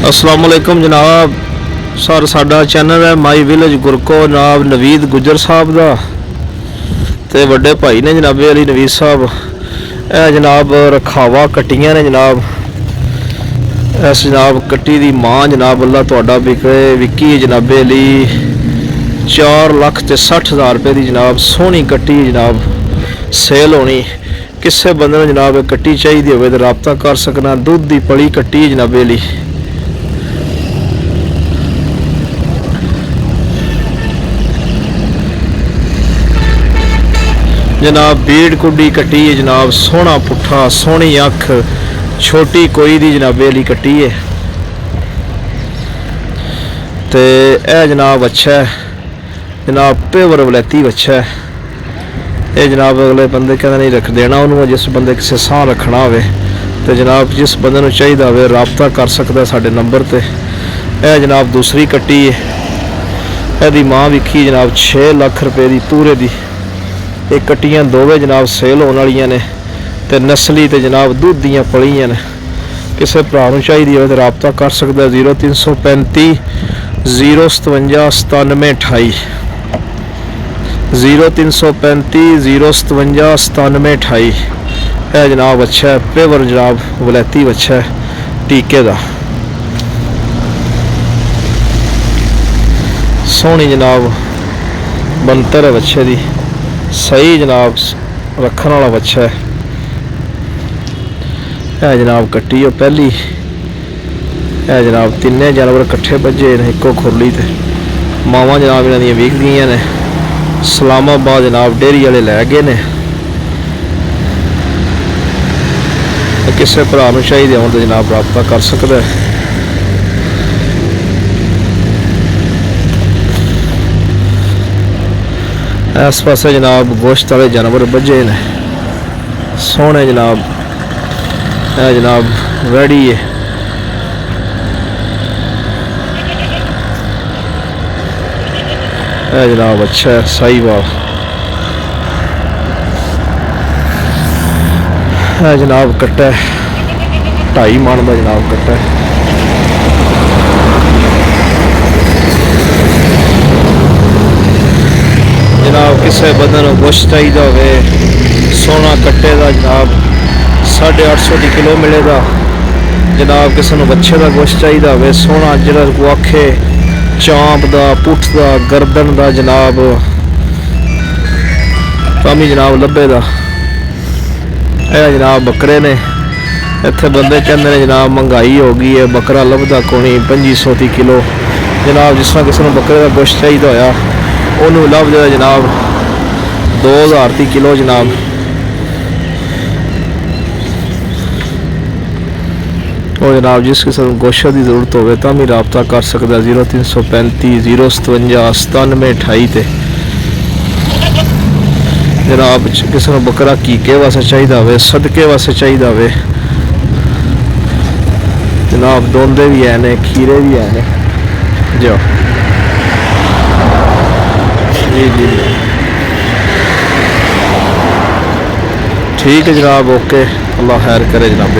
अस्सलाम वालेकुम जनाब सर, साडा चैनल है माई विलेज गुरको जनाब नवीद गुजर साहब का ते वड्डे भाई ने जनाबे अली नवीद साहब। यह जनाब रखावा कट्टियां ने जनाब। इस जनाब कट्टी दी मां जनाब अल्लाह तुहाडा विकी जनाबे अली 4,60,000 रुपये की जनाब सोहनी कट्टी जनाब सेल होनी। किसी बंदे ने जनाब कट्टी चाहिए हो तो रबता कर सकना। दूध की पली कट्टी जनाबे अली। जनाब बीड़ कुड्डी कट्टी है जनाब, सोहना पुट्ठा सोहनी अख छोटी कोई दी जनाबे अली कट्टी है। ते यह जनाब अच्छा है जनाब पेवर वलैती अच्छा है। ये जनाब अगले बंदे कहते नहीं रख देना उन्होंने। जिस बंदे किसी साह रखना हो तो जनाब जिस बंदे को चाहिए हो रबता कर सकता साडे नंबर पर। यह जनाब दूसरी कट्टी है। यदी मां विखी जनाब 6 लाख रुपये की पूरे की। ये कट्टियां दोवे जनाब सेल होने वाली ने ते नस्ली ते जनाब दूध दियां पलियां ने। किसी भरा नूं चाहिए हो तो रबता कर सकता। 0335 057 9728 0335 057 9728। यह जनाब अच्छा है पेवर जनाब वलैती अच्छा है टीके का सोहनी जनाब बनतर है बच्चे की सही जनाब रखने वाला बच्चा है। यह जनाब कट्टी हो पहली। यह जनाब तिने जानवर कट्ठे बजे ने एको खुरली ते मावां जनाब इन्हां दियां विक गईयां ने। इस्लामाबाद जनाब डेयरी वाले लै गए ने। किसी भरा नूं चाहिए हो तो जनाब रबता कर सकता है। इस पास जनाब गोश्त वाले जानवर बजे ने सोहने जनाब। यह जनाब वैड़ी है। यह जनाब अच्छा है साहिवाल। यह जनाब कट्टा है 2.5 मन का जनाब कट्टा है। जनाब किसी बंदे को गोश्त चाहिए हो सोना कट्टे का जनाब 850 की किलो मिलेगा। जनाब किसी को बच्चे का गोश्त चाहिए हो सोना जरा को आखे चांप का पुठ का गर्दन का जनाब कमी जनाब लभेगा। यह जनाब बकरे ने। इतने बंदे कहते हैं जनाब महंगाई हो गई है बकरा लभदा कोनी 2500 की किलो। जनाब जिस तरह किसी को बकरे का गोश्त चाहिए होया उन्होंने लभ जाए जनाब 2000 की किलो जनाब। और जनाब जिस किसी को गोश्त की जरूरत हो तो भी रबता कर सकता। 0335 057 9728 जनाब किसी को बकरा कीके वास्ते चाहिए हो सदके वास्ते चाहिए हो जनाब दोंदे भी है ने खीरे भी है ने जो जी जी ठीक है जनाब। ओके अल्लाह खैर करे जनाब।